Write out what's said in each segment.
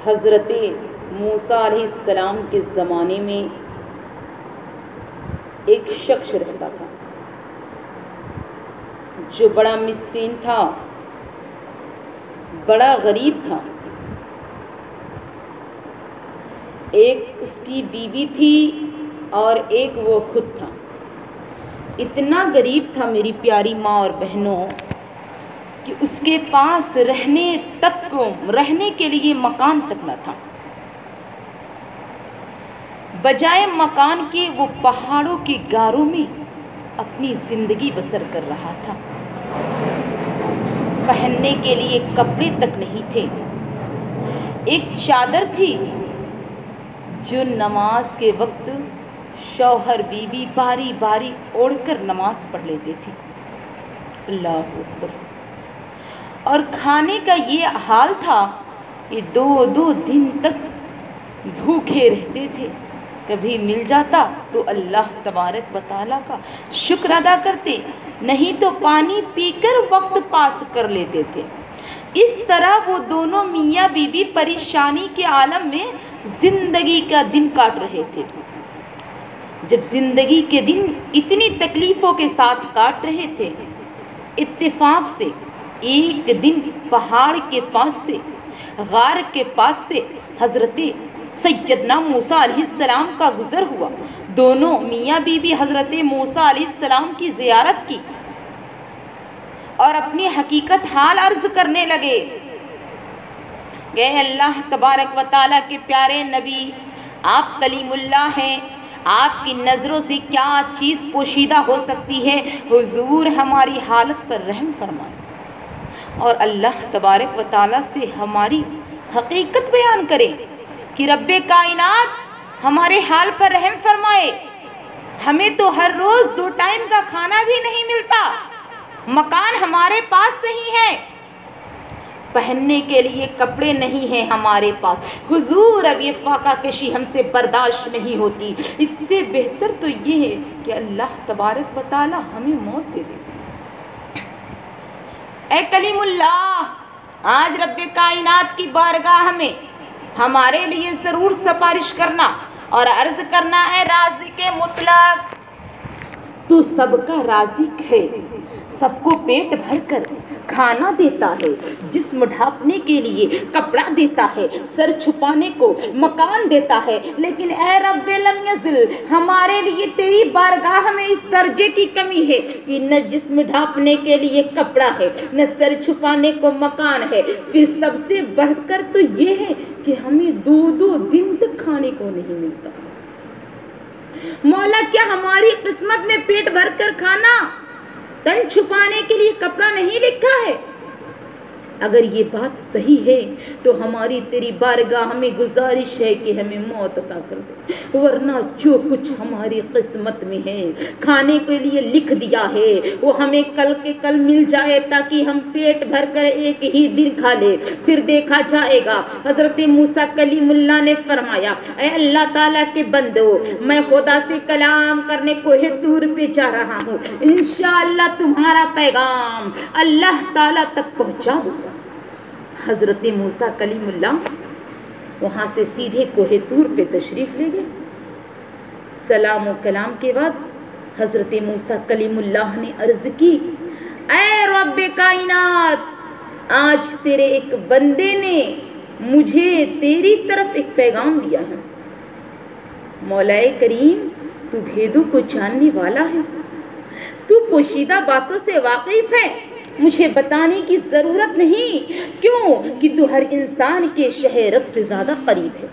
حضرت موسیٰ علیہ السلام کے زمانے میں ایک شخص رہتا تھا جو بڑا مسکین تھا، بڑا غریب تھا۔ ایک اس کی بیوی تھی اور ایک وہ خود تھا۔ اتنا غریب تھا میری پیاری ماں اور بہنوں کہ اس کے پاس رہنے کے لیے مکان تک نہ تھا۔ بجائے مکان کے وہ پہاڑوں کی غاروں میں اپنی زندگی بسر کر رہا تھا۔ پہننے کے لیے کپڑے تک نہیں تھے۔ ایک چادر تھی جو نماز کے وقت شوہر بیوی باری باری اوڑھ کر نماز پڑھ لیتے تھے۔ اللہ اکبر۔ اور کھانے کا یہ حال تھا کہ 2 دن تک بھوکے رہتے تھے۔ کبھی مل جاتا تو اللہ تبارک و تعالیٰ کا شکر ادا کرتے، نہیں تو پانی پی کر وقت پاس کر لیتے تھے۔ اس طرح وہ دونوں میاں بیوی پریشانی کے عالم میں زندگی کا دن کاٹ رہے تھے۔ جب زندگی کے دن اتنی تکلیفوں کے ساتھ کاٹ رہے تھے، اتفاق سے ایک دن پہاڑ کے پاس سے، غار کے پاس سے حضرت سیدنا موسیٰ علیہ السلام کا گزر ہوا۔ دونوں میاں بیوی حضرت موسیٰ علیہ السلام کی زیارت کی اور اپنی حقیقت حال عرض کرنے لگے کہ اللہ تبارک و تعالیٰ کے پیارے نبی، آپ کلیم اللہ ہیں، آپ کی نظروں سے کیا چیز پوشیدہ ہو سکتی ہے، حضور ہماری حالت پر رحم فرمائے اور اللہ تبارک و تعالیٰ سے ہماری حقیقت بیان کرے کہ رب کائنات ہمارے حال پر رحم فرمائے۔ ہمیں تو ہر روز 2 ٹائم کا کھانا بھی نہیں ملتا، مکان ہمارے پاس نہیں ہے، پہننے کے لیے کپڑے نہیں ہیں ہمارے پاس۔ حضور اب یہ فاقہ کشی ہم سے برداشت نہیں ہوتی، اس سے بہتر تو یہ ہے کہ اللہ تبارک و تعالیٰ ہمیں موت دے دے۔ اے کلیم اللہ، آج رب کائنات کی بارگاہ میں ہمارے لیے ضرور سفارش کرنا اور عرض کرنا، اے رازق مطلق، تو سب کا رازق ہے، سب کو پیٹ بھر کر کھانا دیتا ہے، جسم ڈھانپنے کے لیے کپڑا دیتا ہے، سر چھپانے کو مکان دیتا ہے، لیکن اے رب لم یزل، ہمارے لیے تیری بارگاہ میں اس درجے کی کمی ہے کہ نہ جسم ڈھانپنے کے لیے کپڑا ہے، نہ سر چھپانے کو مکان ہے، پھر سب سے بڑھ کر تو یہ ہے کہ ہمیں 2 دن تک کھانے کو نہیں ملتا۔ مولا، کیا ہماری قسمت میں پیٹ بھر کر کھانا، تن چھپانے کے لیے کپڑا نہیں لکھا ہے؟ اگر یہ بات صحیح ہے تو ہماری تیری بارگاہ میں گزارش ہے کہ ہمیں موت عطا کر دے، ورنہ جو کچھ ہماری قسمت میں ہے، کھانے کے لیے لکھ دیا ہے، وہ ہمیں کل کے کل مل جائے تاکہ ہم پیٹ بھر کر ایک ہی دن کھا لے، پھر دیکھا جائے گا۔ حضرت موسیٰ کلیم اللہ نے فرمایا، اے اللہ تعالیٰ کے بندو، میں خدا سے کلام کرنے کوہ طور پہ جا رہا ہوں، انشاءاللہ تمہارا پیغام اللہ تعالیٰ تک پہنچا دوں گا۔ حضرت موسیٰ کلیم اللہ وہاں سے سیدھے کوہ طور پہ تشریف لے گئے۔ سلام و کلام کے بعد حضرت موسیٰ کلیم اللہ نے عرض کی، اے رب کائنات، آج تیرے ایک بندے نے مجھے تیری طرف ایک پیغام دیا ہے۔ مولا کریم، تو بھیدوں کو جاننے والا ہے، تو پوشیدہ باتوں سے واقف ہے، مجھے بتانے کی ضرورت نہیں، کیوں کہ تو ہر انسان کے شہ رگ سے زیادہ قریب ہے۔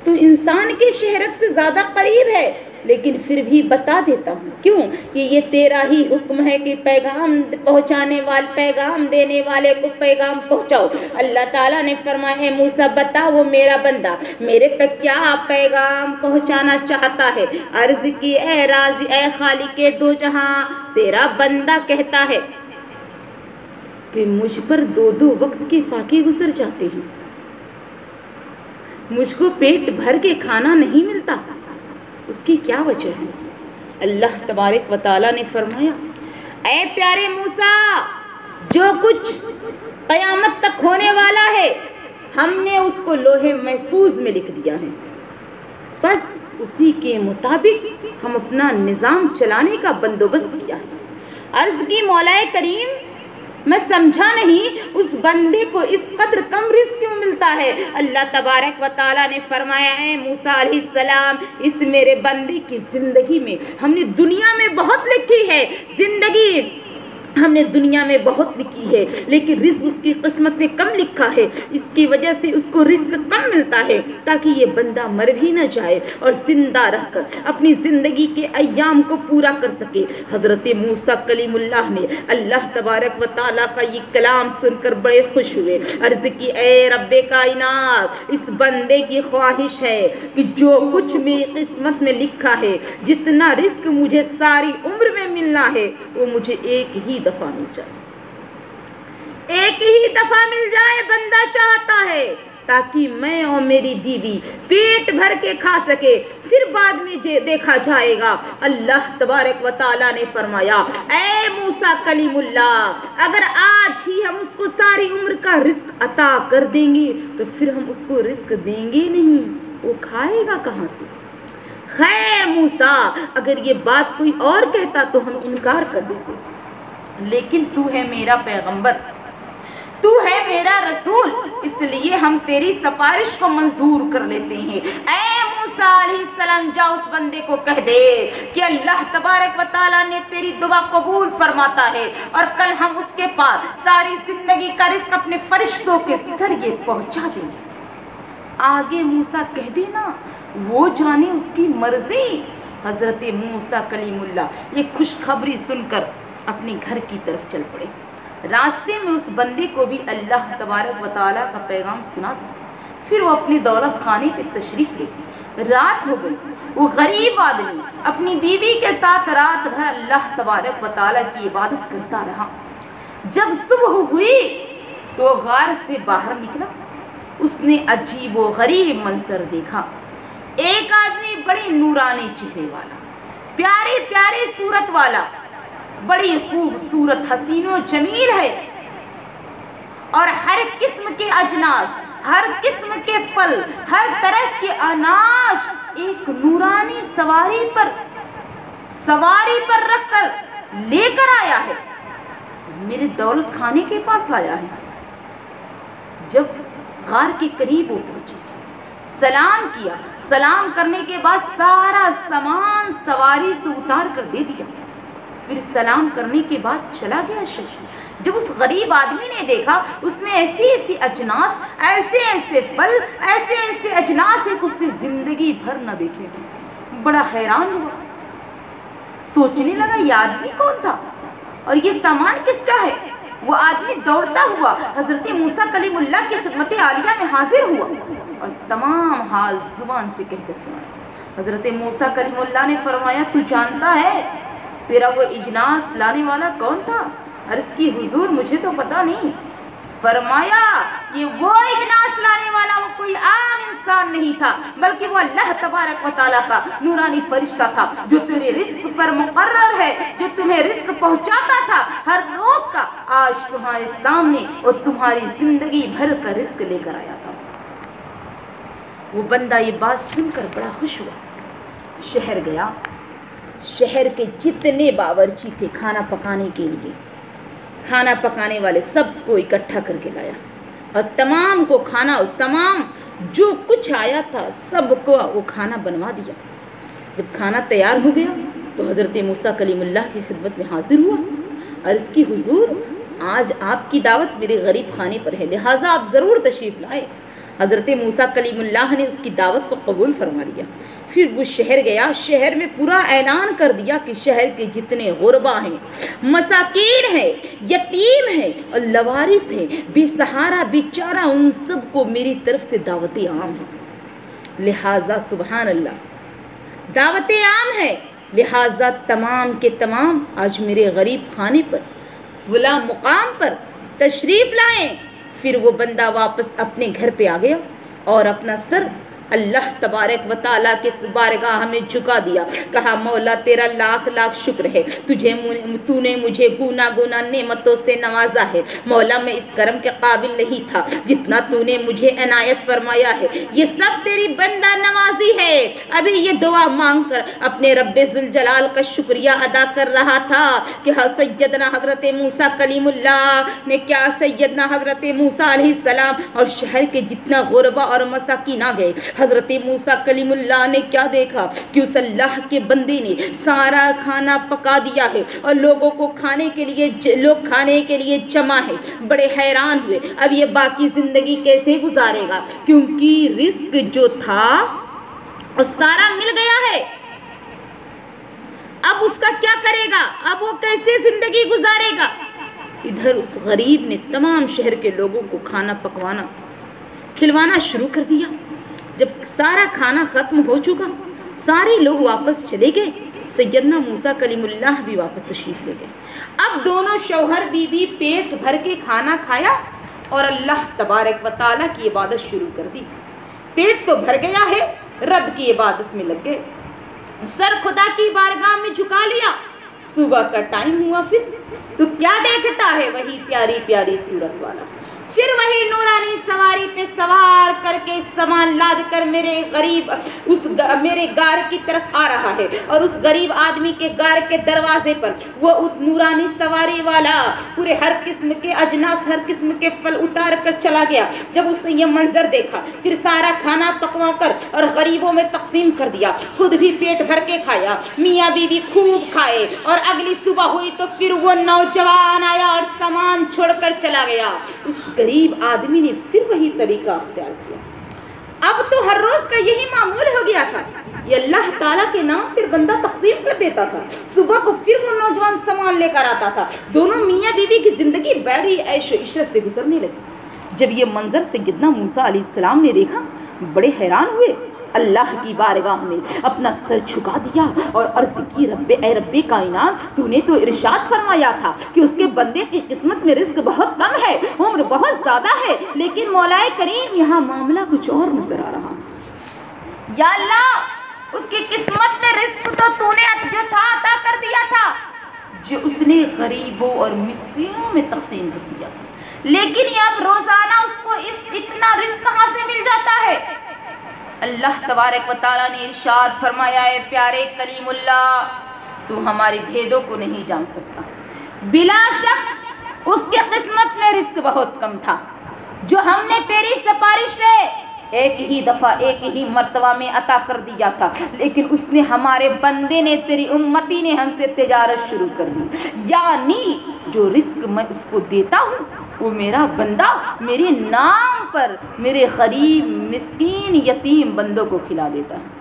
تو انسان کے شہ رگ سے زیادہ قریب ہے، لیکن پھر بھی بتا دیتا ہوں، کیوں کہ یہ تیرا ہی حکم ہے کہ پیغام دینے والے کو پیغام پہنچاؤ۔ اللہ تعالیٰ نے فرمایا، اے موسیٰ بتا، وہ میرا بندہ میرے تک کیا پیغام پہنچانا چاہتا ہے۔ عرض کی، اے راضی، اے خالق دو جہاں، تیرا بندہ کہتا ہے کہ مجھ پر 2 وقت کے فاقے گزر جاتے ہیں، مجھ کو پیٹ بھر کے کھانا نہیں ملتا، اس کی کیا وجہ ہے؟ اللہ تبارک و تعالیٰ نے فرمایا، اے پیارے موسیٰ، جو کچھ قیامت تک ہونے والا ہے ہم نے اس کو لوہے محفوظ میں لکھ دیا ہے، بس اسی کے مطابق ہم اپنا نظام چلانے کا بندوبست کیا ہے۔ عرض کی مولا کریم میں سمجھا نہیں اس بندے کو اس قدر کم رزق کیوں ملتا ہے۔ اللہ تبارک و تعالیٰ نے فرمایا ہے موسیٰ علیہ السلام اس میرے بندے کی زندگی میں ہم نے دنیا میں بہت لکھی ہے، زندگی ہم نے دنیا میں بہت لکھی ہے، لیکن رزق اس کی قسمت میں کم لکھا ہے، اس کی وجہ سے اس کو رزق کم ملتا ہے تاکہ یہ بندہ مر بھی نہ جائے اور زندہ رہ کر اپنی زندگی کے ایام کو پورا کر سکے۔ حضرت موسیٰ کلیم اللہ نے اللہ تبارک و تعالیٰ کا یہ کلام سن کر بڑے خوش ہوئے، عرض کی اے رب کائنات اس بندے کی خواہش ہے کہ جو کچھ میری قسمت میں لکھا ہے، جتنا رزق مجھے ساری عمر میں ملنا ہے وہ مجھے ایک ہی دفعہ مل جائے، ایک ہی دفعہ مل جائے بندہ چاہتا ہے، تاکہ میں اور میری بیوی پیٹ بھر کے کھا سکے، پھر بعد میں دیکھا جائے گا۔ اللہ تبارک و تعالیٰ نے فرمایا اے موسیٰ کلیم اللہ اگر آج ہی ہم اس کو ساری عمر کا رزق عطا کر دیں گے تو پھر ہم اس کو رزق دیں گے نہیں، وہ کھائے گا کہاں سے؟ خیر موسیٰ اگر یہ بات کوئی اور کہتا تو ہم انکار کر دیتے، لیکن تو ہے میرا پیغمبر، تو ہے میرا رسول، اس لیے ہم تیری سفارش کو منظور کر لیتے ہیں۔ اے موسیٰ علیہ السلام جا اس بندے کو کہہ دے کہ اللہ تبارک و تعالیٰ نے تیری دعا قبول فرماتا ہے اور کل ہم اس کے پاس ساری زندگی کا رزق اپنے فرشتوں کے ذریعے پہنچا دیں گے۔ آگے موسیٰ کہہ دینا وہ جانے اس کی مرضی۔ حضرت موسیٰ کلیم اللہ یہ خوشخبری سن کر اپنے گھر کی طرف چل پڑے۔ راستے میں اس بندے کو بھی اللہ تبارک و تعالیٰ کا پیغام سنا دیا، پھر وہ اپنے دولت خانے پہ تشریف لے گئے۔ رات ہو گئی، وہ غریب آدمی اپنی بیوی کے ساتھ رات بھر اللہ تبارک و تعالیٰ کی عبادت کرتا رہا۔ جب صبح ہوئی تو غار سے باہر نکلا، اس نے عجیب و غریب منظر دیکھا۔ ایک آدمی بڑے نورانی چہرے والا، پیارے پیارے صورت والا، بڑی خوبصورت حسین و جمیل ہے، اور ہر قسم کے اجناس، ہر قسم کے پھل، ہر طرح کے اناج ایک نورانی سواری پر رکھ کر لے کر آیا ہے، میرے دولت خانے کے پاس لایا ہے۔ جب غار کے قریب وہ پہنچے، سلام کیا، سلام کرنے کے بعد سارا سامان سواری سے اتار کر دے دیا، پھر سلام کرنے کے بعد چلا گیا شخص۔ جب اس غریب آدمی نے دیکھا اس میں ایسی ایسی اجناس، ایسے ایسے پھل، ایسے ایسے اجناس ایک اس سے زندگی بھر نہ دیکھے، بڑا حیران ہوا، سوچنے لگا یہ آدمی کون تھا اور یہ سامان کس کا ہے۔ وہ آدمی دوڑتا ہوا حضرت موسیٰ کلیم اللہ کی خدمت عالیہ میں حاضر ہوا اور تمام حال زبان سے کہہ کر سنایا۔ حضرت موسیٰ کلیم اللہ نے فرمایا تو جانتا ہے تیرا وہ اجناس لانے والا کون تھا؟ عرض کی حضور مجھے تو پتا نہیں۔ فرمایا کہ وہ اجناس لانے والا وہ کوئی عام انسان نہیں تھا، بلکہ وہ اللہ تبارک و تعالیٰ کا نورانی فرشتہ تھا جو تیرے رزق پر مقرر ہے، جو تمہیں رزق پہنچاتا تھا ہر روز کا، آج تمہارے سامنے اور تمہاری زندگی بھر کا رزق لے کر آیا تھا۔ وہ بندہ یہ بات سن کر بڑا خوش ہوا، شہر گیا، شہر کے جتنے باورچی تھے کھانا پکانے کے لیے، کھانا پکانے والے سب کو اکٹھا کر کے لایا اور تمام کو کھانا، تمام جو کچھ آیا تھا سب کو وہ کھانا بنوا دیا۔ جب کھانا تیار ہو گیا تو حضرت موسیٰ کلیم اللہ کی خدمت میں حاضر ہوا، عرض کی حضور آج آپ کی دعوت میرے غریب خانے پر ہے، لہٰذا آپ ضرور تشریف لائے۔ حضرت موسیٰ کلیم اللہ نے اس کی دعوت کو قبول فرما لیا۔ پھر وہ شہر گیا، شہر میں پورا اعلان کر دیا کہ شہر کے جتنے غربا ہیں، مساکین ہیں، یتیم ہیں اور لوارث ہیں، بے سہارا بیچارہ، ان سب کو میری طرف سے دعوت عام ہے، لہٰذا سبحان اللہ دعوت عام ہے، لہٰذا تمام کے تمام آج میرے غریب خانے پر فلاں مقام پر تشریف لائیں۔ پھر وہ بندہ واپس اپنے گھر پہ آ گیا اور اپنا سر اللہ تبارک و تعالیٰ کے بارگاہ میں جھکا دیا، کہا مولا تیرا لاکھ لاکھ شکر ہے، تو نے مجھے گنا گنا نعمتوں سے نوازا ہے۔ مولا میں اس کرم کے قابل نہیں تھا جتنا تو نے مجھے عنایت فرمایا ہے، یہ سب تیری بندہ نوازی ہے۔ ابھی یہ دعا مانگ کر اپنے رب ذوالجلال کا شکریہ ادا کر رہا تھا کہ سیدنا حضرت موسیٰ کلیم اللہ نے کیا، سیدنا حضرت موسیٰ علیہ السلام اور شہر کے جتنا غربا اور مساکین آ گئے، حضرت موسیٰ کلیم اللہ نے کیا دیکھا کہ اس اللہ کے بندے نے سارا کھانا پکا دیا ہے اور لوگوں کو کھانے کے لیے جمع ہے۔ بڑے حیران ہوئے، اب یہ باقی زندگی کیسے گزارے گا، کیونکہ رزق جو تھا وہ سارا مل گیا ہے، اب اس کا کیا کرے گا، اب وہ کیسے زندگی گزارے گا۔ ادھر اس غریب نے تمام شہر کے لوگوں کو کھانا پکوانا کھلوانا شروع کر دیا۔ جب سارا کھانا ختم ہو چکا، سارے لوگ واپس چلے گئے، سیدنا موسیٰ کلیم اللہ بھی واپس تشریف لے گئے۔ اب دونوں شوہر بیوی پیٹ بھر کے کھانا کھایا اور اللہ تبارک و تعالیٰ کی عبادت شروع کر دی۔ پیٹ تو بھر گیا ہے، رب کی عبادت میں لگ گئے، سر خدا کی بارگاہ میں جھکا لیا۔ صبح کا ٹائم ہوا، پھر تو کیا دیکھتا ہے، وہی پیاری پیاری صورت والا، پھر وہی نورانی سواری پہ سوار کر کے سامان لاد کر میرے غار کی طرف آ رہا ہے، اور اس غریب آدمی کے غار کے دروازے پر وہ نورانی سواری والا پورے ہر قسم کے اجناس، ہر قسم کے پھل اتار کر چلا گیا۔ جب اس نے یہ منظر دیکھا، پھر سارا کھانا پکوا کر اور غریبوں میں تقسیم کر دیا، خود بھی پیٹ بھر کے کھایا، میاں بیوی خوب کھائے، اور اگلی صبح ہوئی تو پھر وہ نوجوان آیا اور سامان چھوڑ کر چلا گیا۔ اس غریب آدمی نے پھر وہی طریقہ اختیار کیا۔ اب تو ہر روز کا یہی معمول ہو گیا تھا، یہ اللہ تعالیٰ کے نام پر بندہ تقسیم کر دیتا تھا، صبح کو پھر وہ نوجوان سامان لے کر آتا تھا، دونوں میاں بیوی کی زندگی بڑی عیش و عشرت سے گزرنے لگی۔ جب یہ منظر سیدنا موسیٰ علیہ السلام نے دیکھا، بڑے حیران ہوئے، اللہ کی بارگاہ میں اپنا سر جھکا دیا اور عرض کی، اے رب کائنات، تو نے تو ارشاد فرمایا تھا کہ اس کے بندے کی قسمت میں رزق بہت کم ہے، عمر بہت زیادہ ہے، لیکن مولا کریم یہاں معاملہ کچھ اور نظر آ رہا۔ یا اللہ، اس کی قسمت میں رزق تو تو نے جو تھا عطا کر دیا تھا، جو اس نے غریبوں اور مسکینوں میں تقسیم کر دیا تھا، لیکن یہ اب روزانہ اس کو اتنا رزق کہاں سے مل جاتا ہے۔ اللہ تبارک و تعالیٰ نے ارشاد فرمایا، اے پیارے کلیم اللہ، تو ہماری بھیدوں کو نہیں جان سکتا، بلا شک اس کی قسمت میں رزق بہت کم تھا، جو ہم نے تیری سفارش سے ایک ہی دفعہ ایک ہی مرتبہ میں عطا کر دیا تھا، لیکن اس نے ہمارے بندے نے، تیری امتی نے ہم سے تجارت شروع کر دی، یعنی جو رزق میں اس کو دیتا ہوں وہ میرا بندہ میرے نام پر میرے غریب مسکین یتیم بندوں کو کھلا دیتا ہے۔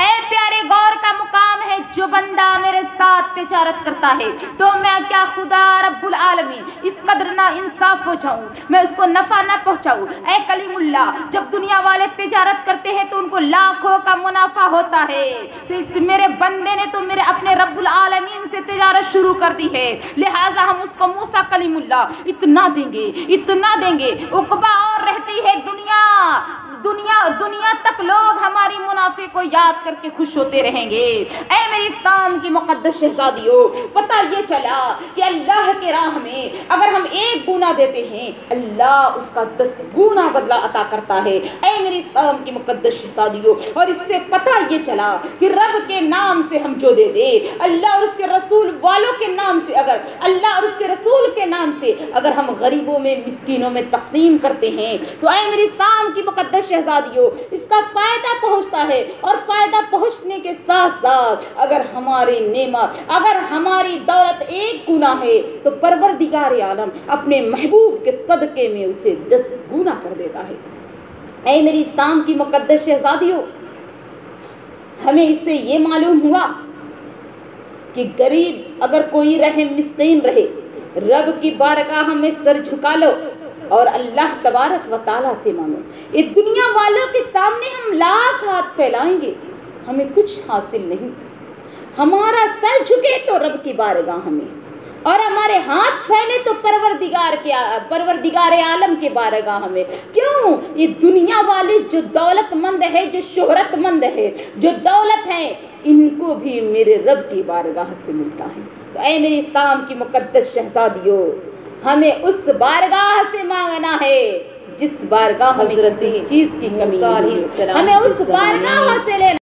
اے پیارے غور کا مقام ہے، جو بندہ میرے ساتھ تجارت کرتا ہے تو میں کیا خدا رب العالمین اس قدر نا انصاف ہو جاؤں، میں اس کو نفع نہ پہنچاؤں۔ اے کلیم اللہ، جب دنیا والے تجارت کرتے ہیں تو ان کو لاکھوں کا منافع ہوتا ہے، تو اس میرے بندے نے تو میرے اپنے رب العالمین سے تجارت شروع کر دی ہے، لہٰذا ہم اس کو موسیٰ کلیم اللہ اتنا دیں گے، عقبہ اور رہتی ہے دنیا تک لوگ ہماری منافع کو یاد کر کے خوش ہوتے رہیں گے۔ اے میری اسلام کی مقدس شہزادیوں، پتہ یہ چلا کہ اللہ کے راہ میں اگر ہم 1 گنا دیتے ہیں، اللہ اس کا 10 گنا بدلہ عطا کرتا ہے۔ اے میری اسلام کی مقدس شہزادیوں، اور اس سے پتہ یہ چلا کہ رب کے نام سے ہم جو دے دے، اللہ اور اس کے رسول والوں کے نام سے، اگر اللہ اور اس کے رسول کے نام سے اگر ہم غریبوں میں مسکینوں میں تقسیم کرتے ہیں تو اے میری اسلام کی مقدس شہزادیوں، اس کا فائدہ پہنچتا ہے، اور فائدہ پہنچنے کے ساتھ ساتھ اگر ہماری نعمت، اگر ہماری دولت 1 گنا ہے تو پروردگار عالم اپنے محبوب کے صدقے میں اسے 10 گنا کر دیتا ہے۔ اے میری اسلام کی مقدس شہزادیوں، ہمیں اس سے یہ معلوم ہوا کہ غریب اگر کوئی رہے، مسکین رہے، رب کی بارگاہ میں سر جھکا لو اور اللہ تبارک و تعالیٰ سے مانو۔ اس دنیا والوں کے سامنے ہم لاکھ ہاتھ پھیلائیں گے، ہمیں کچھ حاصل نہیں، ہمارا سر جھکے تو رب کی بارگاہ میں، اور ہمارے ہاتھ پھیلے تو پروردگار عالم کے بارگاہ میں. کیوں؟ یہ دنیا والے جو دولت مند ہے، جو شہرت مند ہے، جو دولت ہے، ان کو بھی میرے رب کی بارگاہ سے ملتا ہے. تو اے میری اسلام کی مقدس شہزادیوں، ہمیں اس بارگاہ سے مانگنا ہے جس بارگاہ میں کسی چیز کی کمی نہیں ہے. ہمیں اس بارگاہ سے لینا